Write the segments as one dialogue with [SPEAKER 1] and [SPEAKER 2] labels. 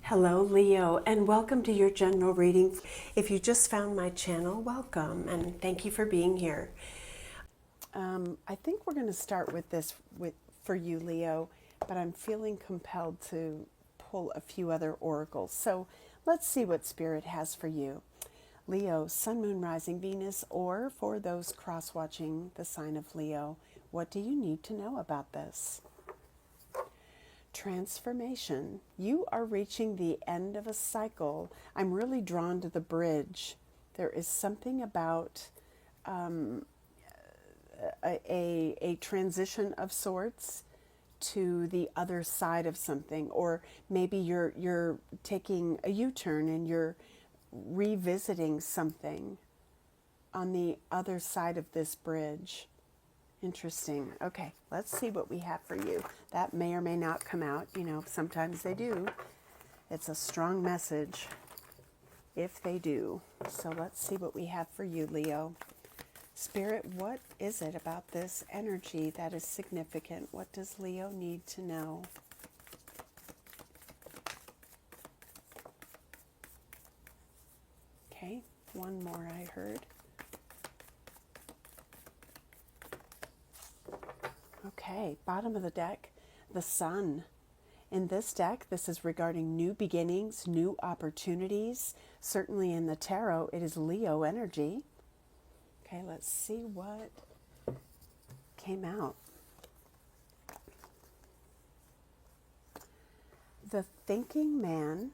[SPEAKER 1] Hello Leo, and welcome to your general reading. If you just found my channel, welcome and thank you for being here. I think we're going to start with this for you Leo, but I'm feeling compelled to pull a few other oracles. So let's see what Spirit has for you. Leo, Sun, Moon, Rising, Venus, or for those cross-watching the sign of Leo, what do you need to know about this? Transformation. You are reaching the end of a cycle. I'm really drawn to the bridge. There is something about a transition of sorts to the other side of something, or maybe you're taking a U-turn and you're revisiting something on the other side of this bridge. Interesting. Okay, let's see what we have for you. That may or may not come out. You know, sometimes they do. It's a strong message if they do. So let's see what we have for you, Leo. Spirit, what is it about this energy that is significant? What does Leo need to know? Okay, one more I heard. Okay, bottom of the deck, the Sun. In this deck, this is regarding new beginnings, new opportunities. Certainly in the tarot, it is Leo energy. Okay, let's see what came out. The thinking man,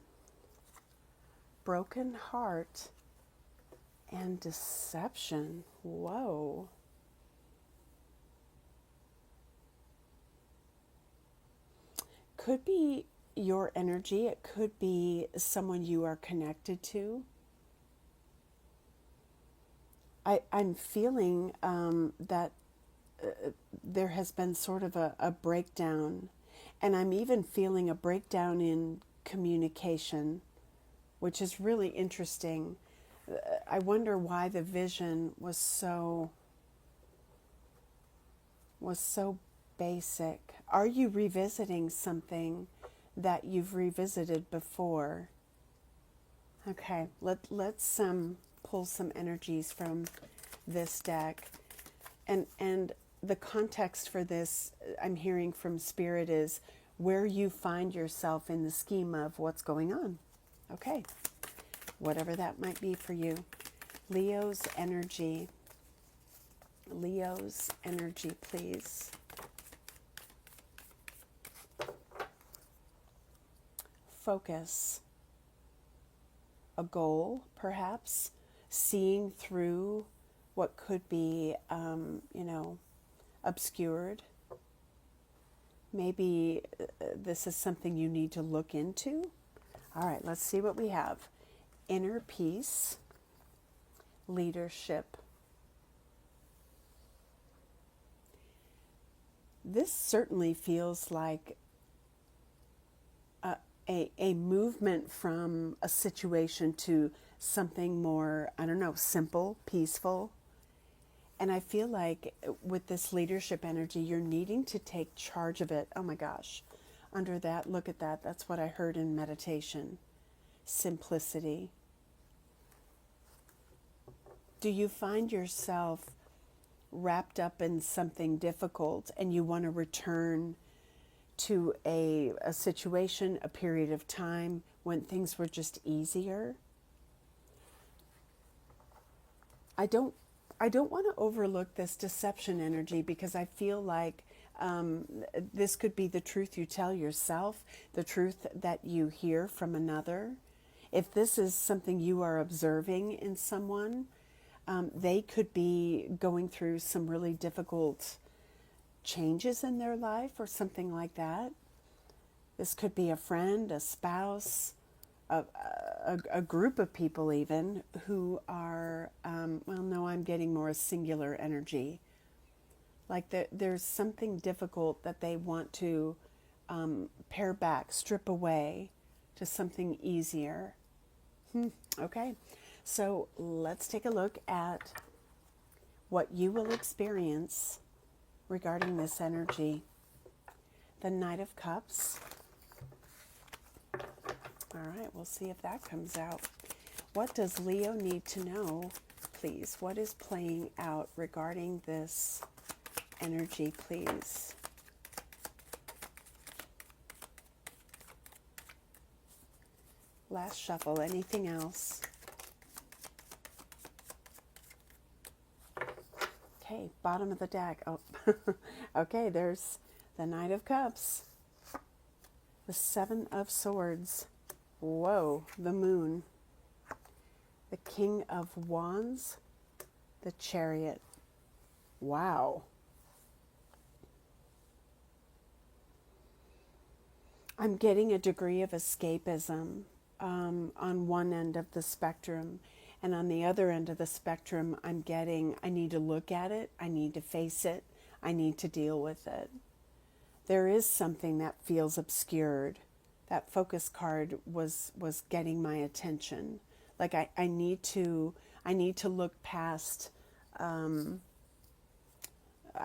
[SPEAKER 1] broken heart, and deception. Whoa. Could be your energy. It could be someone you are connected to. I'm feeling that there has been sort of a breakdown, and I'm even feeling a breakdown in communication, which is really interesting. I wonder why the vision was so basic. Are you revisiting something that you've revisited before? Okay, let's pull some energies from this deck. And the context for this, I'm hearing from Spirit, is where you find yourself in the scheme of what's going on. Okay, whatever that might be for you. Leo's energy. Leo's energy, please. Focus. A goal, perhaps. Seeing through what could be, obscured. Maybe this is something you need to look into. All right, let's see what we have. Inner peace. Leadership. This certainly feels like a movement from a situation to something more, I don't know, simple, peaceful. And I feel like with this leadership energy, you're needing to take charge of it. Oh my gosh. Under that, look at that. That's what I heard in meditation. Simplicity. Do you find yourself wrapped up in something difficult and you want to return to a situation, a period of time when things were just easier? I don't want to overlook this deception energy, because I feel like this could be the truth you tell yourself, the truth that you hear from another. If this is something you are observing in someone, they could be going through some really difficult changes in their life or something like that. This could be a friend, a spouse, a group of people even who are, I'm getting more a singular energy. Like there's something difficult that they want to pare back, strip away to something easier. Okay, so let's take a look at what you will experience regarding this energy. The Knight of Cups. All right, we'll see if that comes out. What does Leo need to know, please? What is playing out regarding this energy, please? Last shuffle. Anything else? Okay, bottom of the deck. Oh, okay, there's the Knight of Cups. The Seven of Swords. Whoa, the Moon. The King of Wands. The Chariot. Wow. I'm getting a degree of escapism on one end of the spectrum. And on the other end of the spectrum, I'm getting, I need to look at it. I need to face it. I need to deal with it. There is something that feels obscured. That focus card was getting my attention. Like I need to look past, I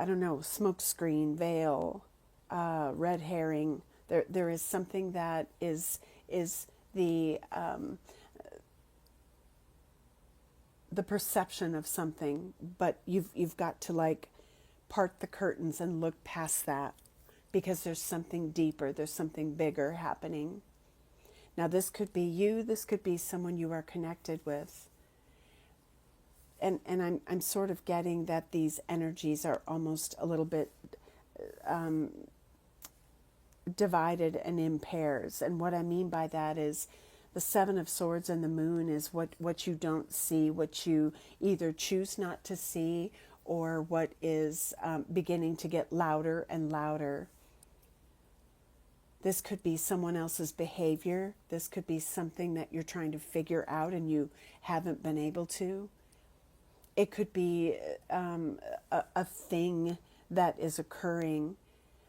[SPEAKER 1] don't know, smoke screen, veil, red herring. There is something that is the perception of something, but you've got to like part the curtains and look past that, because there's something deeper, there's something bigger happening. Now this could be you, this could be someone you are connected with. And I'm sort of getting that these energies are almost a little bit divided and in pairs. And what I mean by that is the Seven of Swords and the Moon is what you don't see, what you either choose not to see, or what is beginning to get louder and louder. This could be someone else's behavior. This could be something that you're trying to figure out and you haven't been able to. It could be a thing that is occurring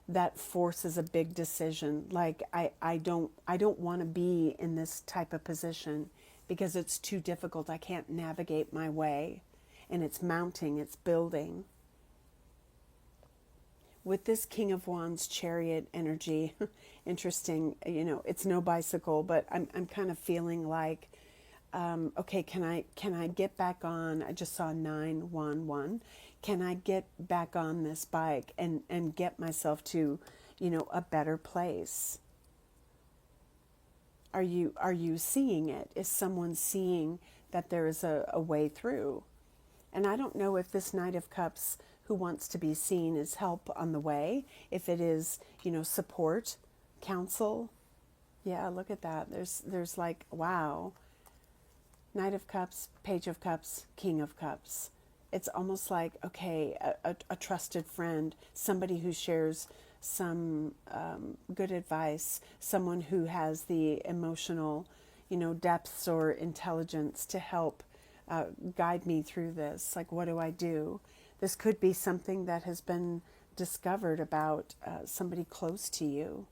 [SPEAKER 1] that forces a big decision. Like I don't want to be in this type of position because it's too difficult. I can't navigate my way, and it's mounting, it's building. With this King of Wands Chariot energy, interesting. You know, it's no bicycle, but I'm kind of feeling like, okay, can I get back on? I just saw 911. Can I get back on this bike and get myself to, a better place? Are you seeing it? Is someone seeing that there is a way through? And I don't know if this Knight of Cups who wants to be seen is help on the way, if it is, support, counsel. Yeah, look at that. There's like, wow. Knight of Cups, Page of Cups, King of Cups. It's almost like, okay, a trusted friend, somebody who shares some good advice, someone who has the emotional, depths or intelligence to help guide me through this. Like, what do I do? This could be something that has been discovered about somebody close to you.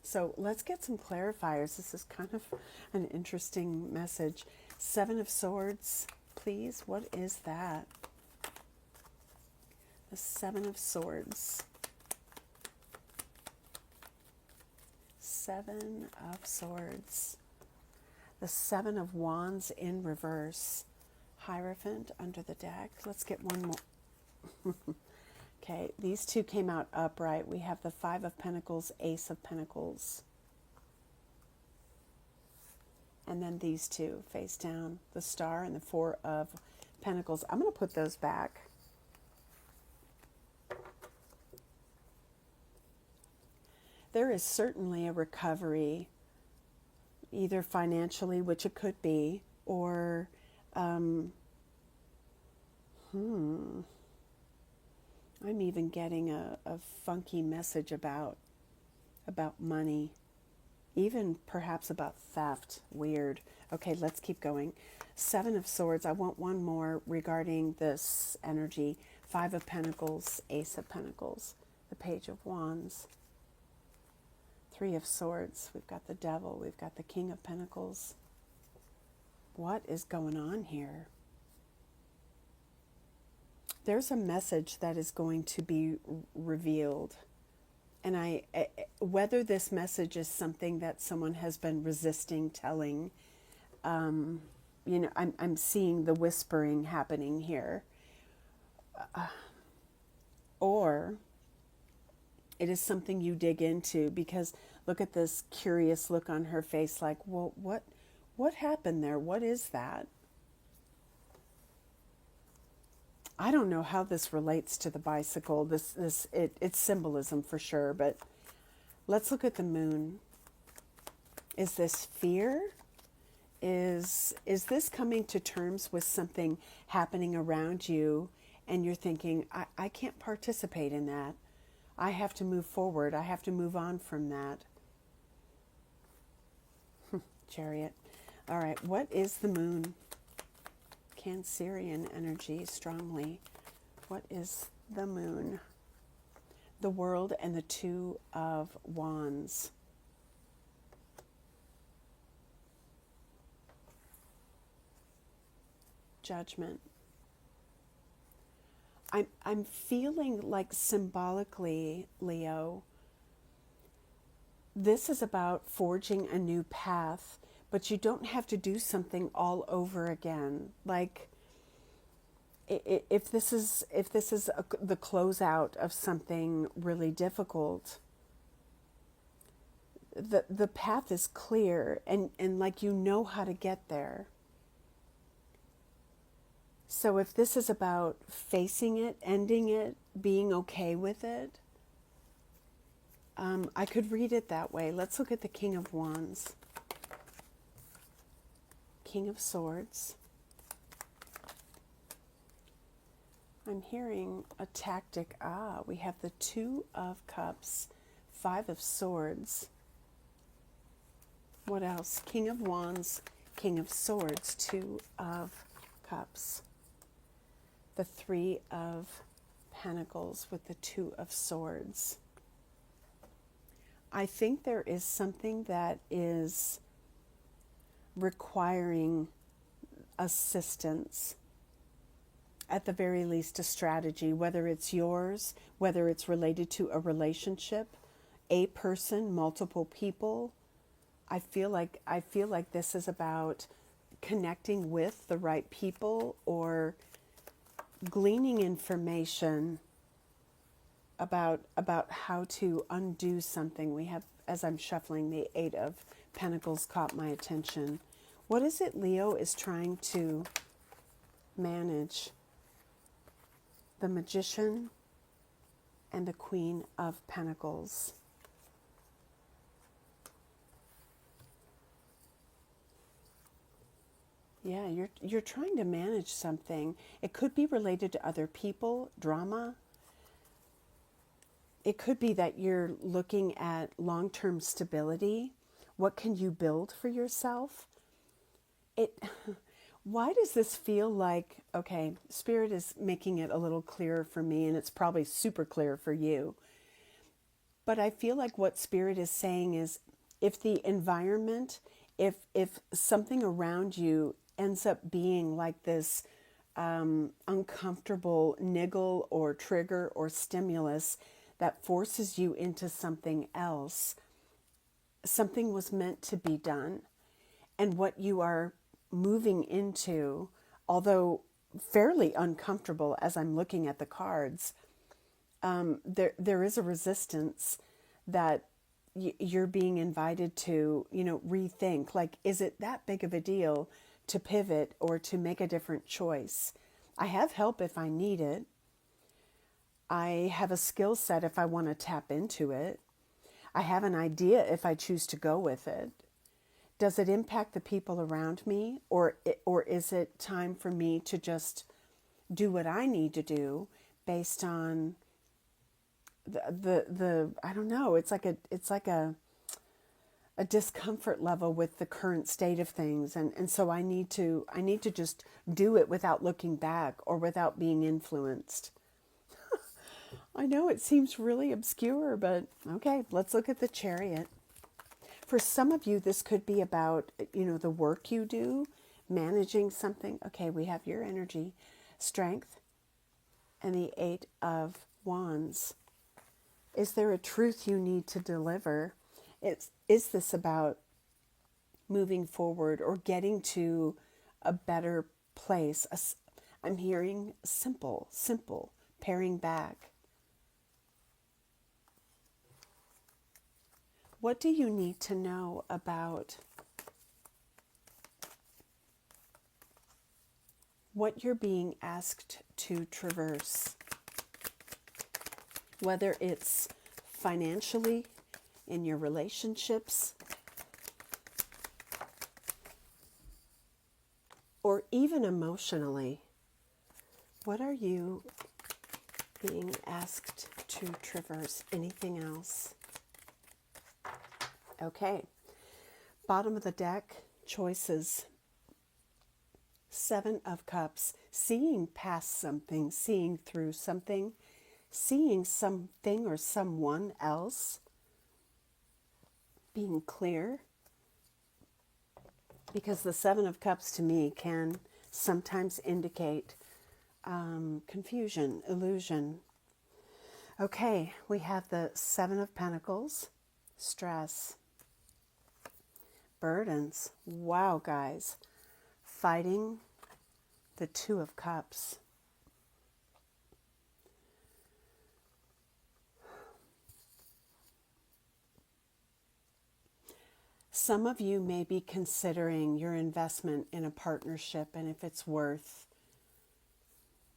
[SPEAKER 1] So let's get some clarifiers. This is kind of an interesting message. Seven of Swords, please. What is that? The Seven of Swords. Seven of Swords. The Seven of Wands in reverse. Hierophant under the deck. Let's get one more. Okay, these two came out upright. We have the Five of Pentacles, Ace of Pentacles. And then these two face down, the Star and the Four of Pentacles. I'm going to put those back. There is certainly a recovery, either financially, which it could be, or I'm even getting a funky message about money, even perhaps about theft. Weird. Okay, let's keep going. Seven of Swords. I want one more regarding this energy. Five of Pentacles, Ace of Pentacles, the Page of Wands. Three of Swords. We've got the Devil. We've got the King of Pentacles. What is going on here? There's a message that is going to be revealed. And whether this message is something that someone has been resisting telling, I'm seeing the whispering happening here. Or it is something you dig into, because look at this curious look on her face, like, well, what happened there? What is that? I don't know how this relates to the bicycle. It's symbolism for sure, but let's look at the moon. Is this fear? Is this coming to terms with something happening around you and you're thinking, I can't participate in that. I have to move forward. I have to move on from that. Chariot. All right, what is the moon? Cancerian energy strongly. What is the moon? The World and the Two of Wands. Judgment. I'm feeling like symbolically, Leo, this is about forging a new path, but you don't have to do something all over again. Like, if this is the closeout of something really difficult, the path is clear, and like, you know how to get there. So if this is about facing it, ending it, being okay with it, I could read it that way. Let's look at the King of Wands. King of Swords. I'm hearing a tactic. We have the Two of Cups, Five of Swords. What else? King of Wands, King of Swords, Two of Cups. The Three of Pentacles with the Two of Swords. I think there is something that is requiring assistance, at the very least a strategy, whether it's yours, whether it's related to a relationship, a person, multiple people. I feel like this is about connecting with the right people, or gleaning information about how to undo something. We have, as I'm shuffling, the Eight of Pentacles caught my attention. What is it Leo is trying to manage? The Magician and the Queen of Pentacles. Yeah, you're trying to manage something. It could be related to other people, drama. It could be that you're looking at long-term stability. What can you build for yourself? Why does this feel like, okay, Spirit is making it a little clearer for me, and it's probably super clear for you. But I feel like what Spirit is saying is, if the environment, if something around you ends up being like this uncomfortable niggle or trigger or stimulus that forces you into something else, something was meant to be done. And what you are moving into, although fairly uncomfortable as I'm looking at the cards, there is a resistance that you're being invited to, rethink. Like, is it that big of a deal to pivot or to make a different choice? I have help if I need it. I have a skill set if I want to tap into it. I have an idea if I choose to go with it. Does it impact the people around me, or is it time for me to just do what I need to do based on the I don't know, it's like a discomfort level with the current state of things, and so I need to just do it without looking back or without being influenced. I know it seems really obscure, but okay, let's look at the Chariot. For some of you, this could be about, the work you do, managing something. Okay, we have your energy, strength, and the Eight of Wands. Is there a truth you need to deliver? Is this about moving forward or getting to a better place? I'm hearing simple, paring back. What do you need to know about what you're being asked to traverse? Whether it's financially, in your relationships, or even emotionally. What are you being asked to traverse? Anything else? Okay. Bottom of the deck, choices. 7 of Cups, seeing past something, seeing through something, seeing something or someone else, being clear. Because the 7 of Cups to me can sometimes indicate confusion, illusion. Okay, we have the 7 of Pentacles, stress, burdens. Wow, guys. Fighting the 2 of Cups. Some of you may be considering your investment in a partnership and if it's worth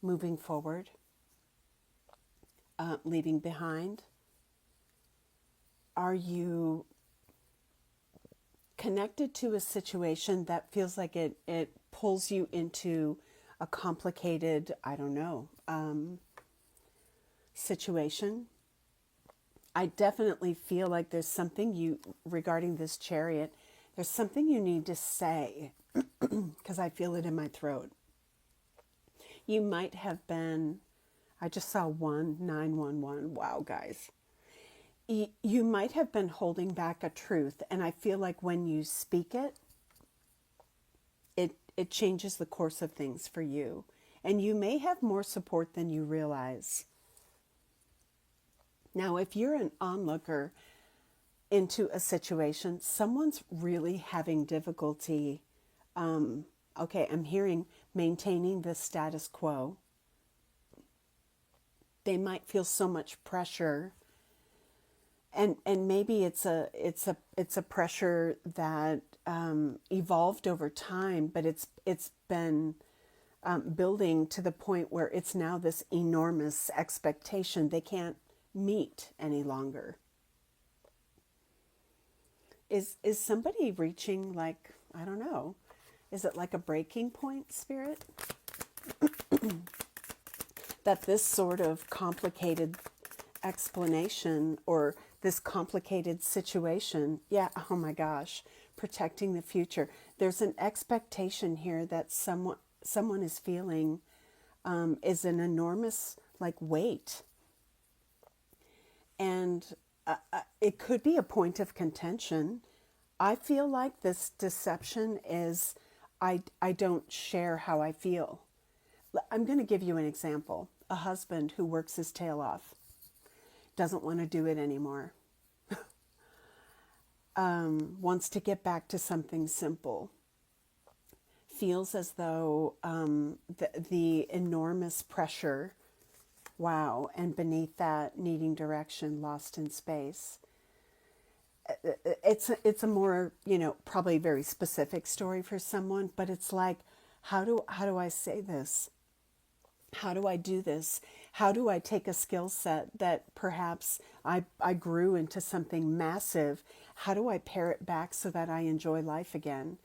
[SPEAKER 1] moving forward, leaving behind. Are you connected to a situation that feels like it pulls you into a complicated, I don't know, situation? I definitely feel like there's something regarding this Chariot, there's something you need to say because I feel it in my throat. You might have been, I just saw 1911. Wow, guys. You might have been holding back a truth, and I feel like when you speak it, it changes the course of things for you. And you may have more support than you realize. Now, if you're an onlooker into a situation, someone's really having difficulty, okay, I'm hearing maintaining the status quo. They might feel so much pressure, and maybe it's a pressure that evolved over time, but it's been building to the point where it's now this enormous expectation they can't meet any longer. Is somebody reaching, like, I don't know, is it like a breaking point, Spirit? That this sort of complicated explanation or this complicated situation, yeah, oh my gosh, protecting the future. There's an expectation here that someone is feeling is an enormous like weight. And it could be a point of contention. I feel like this deception is I don't share how I feel. I'm going to give you an example. A husband who works his tail off, doesn't want to do it anymore, wants to get back to something simple, feels as though the enormous pressure, wow, and beneath that needing direction, lost in space. It's a more, probably very specific story for someone, but it's like, how do I say this? How do I do this? How do I take a skill set that perhaps I grew into something massive? How do I pare it back so that I enjoy life again?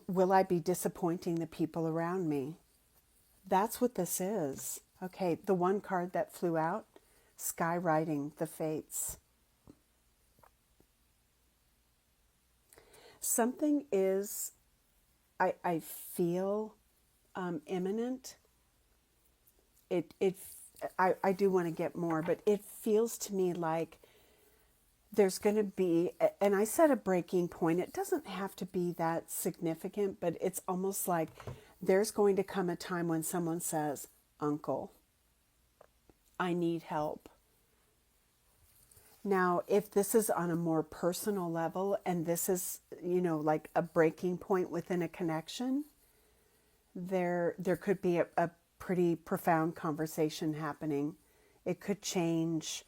[SPEAKER 1] Will I be disappointing the people around me? That's what this is. Okay, the one card that flew out, skywriting the fates. Something is, I feel imminent. I do want to get more, but it feels to me like there's going to be, and I said a breaking point. It doesn't have to be that significant, but it's almost like there's going to come a time when someone says, "Uncle, I need help." Now, if this is on a more personal level and this is, like a breaking point within a connection, there could be a pretty profound conversation happening. It could change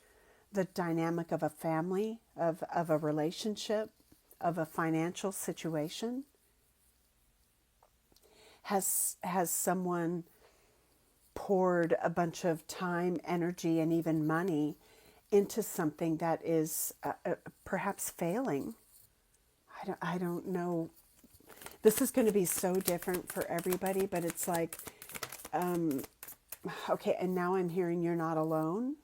[SPEAKER 1] the dynamic of a family, of a relationship, of a financial situation. Has someone poured a bunch of time, energy, and even money into something that is perhaps failing? I don't know. This is going to be so different for everybody, but it's like, okay, and now I'm hearing you're not alone.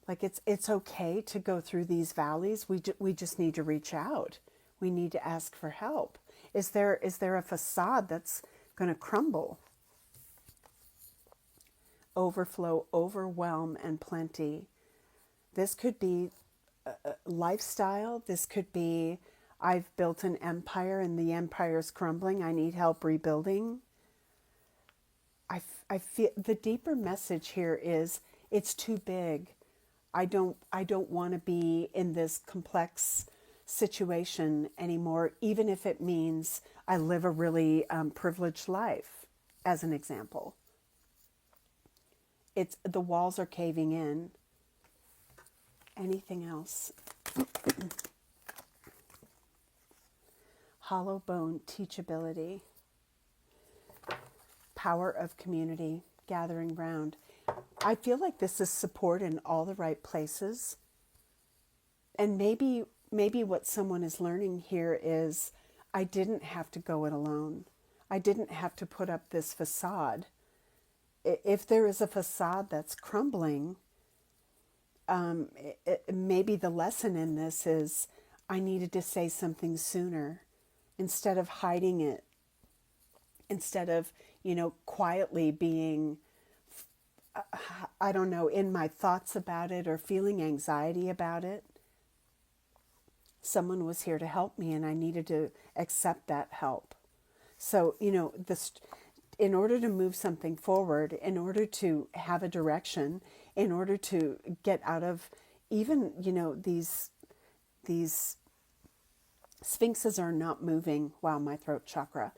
[SPEAKER 1] Like it's okay to go through these valleys. We just need to reach out. We need to ask for help. Is there a facade that's going to crumble? Overflow, overwhelm, and plenty. This could be a lifestyle. This could be, I've built an empire and the empire's crumbling. I need help rebuilding. I feel the deeper message here is it's too big. I don't want to be in this complex situation anymore, even if it means I live a really privileged life, as an example. It's the walls are caving in. Anything else? Hollow bone teachability. Power of community, gathering round. I feel like this is support in all the right places. And maybe what someone is learning here is I didn't have to go it alone. I didn't have to put up this facade. If there is a facade that's crumbling, maybe the lesson in this is I needed to say something sooner instead of hiding it, instead of, quietly being, I don't know, in my thoughts about it or feeling anxiety about it. Someone was here to help me and I needed to accept that help. So, in order to move something forward, in order to have a direction, in order to get out of even, these sphinxes are not moving. Wow, my throat chakra.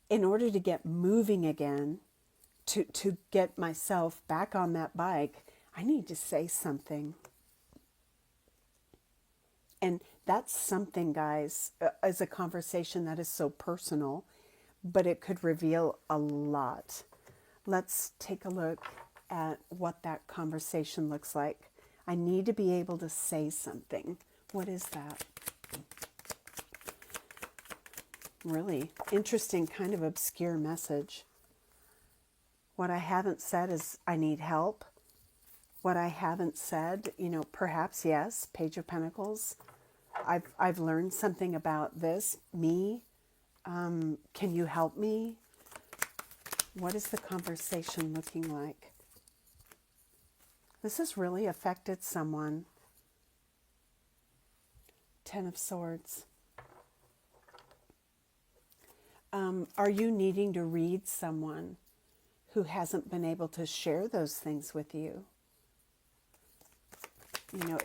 [SPEAKER 1] In order to get moving again, to get myself back on that bike, I need to say something. And that's something, guys, is a conversation that is so personal, but it could reveal a lot. Let's take a look at what that conversation looks like. I need to be able to say something. What is that? Really interesting, kind of obscure message. What I haven't said is I need help. What I haven't said, perhaps, yes, Page of Pentacles. I've learned something about this, me. Can you help me? What is the conversation looking like? This has really affected someone. Ten of Swords. Are you needing to read someone who hasn't been able to share those things with you?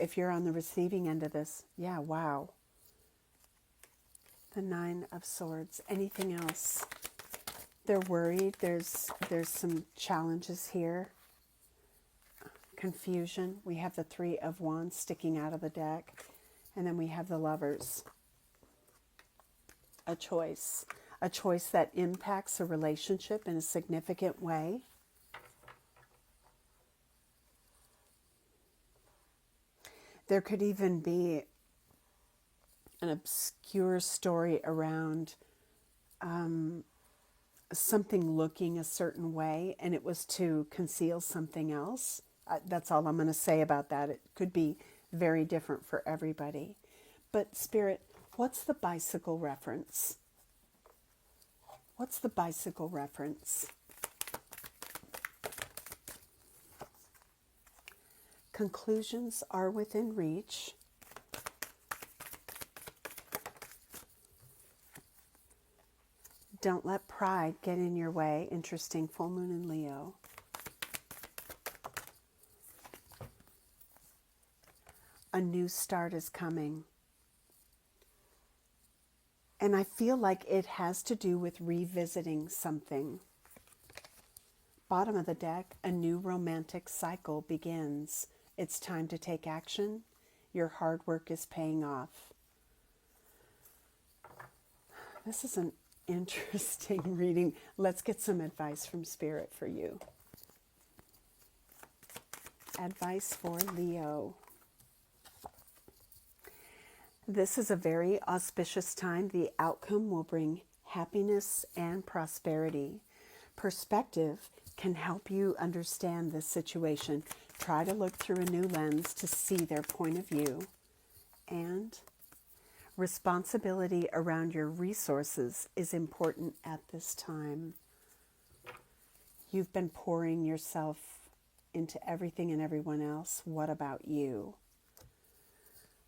[SPEAKER 1] If you're on the receiving end of this, yeah, wow. The Nine of Swords. Anything else? They're worried. There's some challenges here. Confusion. We have the Three of Wands sticking out of the deck. And then we have the Lovers. A choice. A choice that impacts a relationship in a significant way. There could even be an obscure story around something looking a certain way, and it was to conceal something else. That's all I'm going to say about that. It could be very different for everybody. But Spirit, what's the bicycle reference? What's the bicycle reference? Conclusions are within reach. Don't let pride get in your way. Interesting. Full moon in Leo. a new start is coming. And I feel like it has to do with revisiting something. Bottom of the deck, a new romantic cycle begins. It's time to take action. Your hard work is paying off. This is an interesting reading. Let's get some advice from Spirit for you. Advice for Leo. This is a very auspicious time. The outcome will bring happiness and prosperity. Perspective can help you understand this situation. Try to look through a new lens to see their point of view. And responsibility around your resources is important at this time. You've been pouring yourself into everything and everyone else. What about you?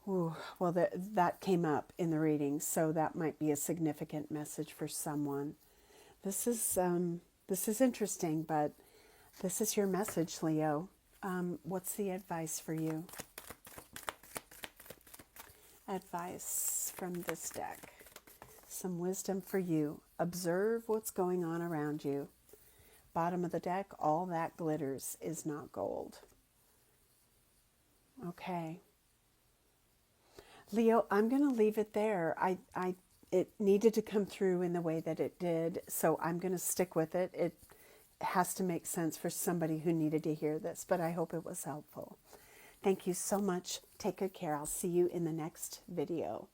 [SPEAKER 1] Ooh, well, that came up in the reading, so that might be a significant message for someone. This is interesting, but this is your message, Leo. What's the advice for you? Advice from this deck. Some wisdom for you. Observe what's going on around you. Bottom of the deck, all that glitters is not gold. Okay. Leo, I'm going to leave it there. It needed to come through in the way that it did, so I'm going to stick with it. It has to make sense for somebody who needed to hear this, but I hope it was helpful. Thank you so much. Take good care. I'll see you in the next video.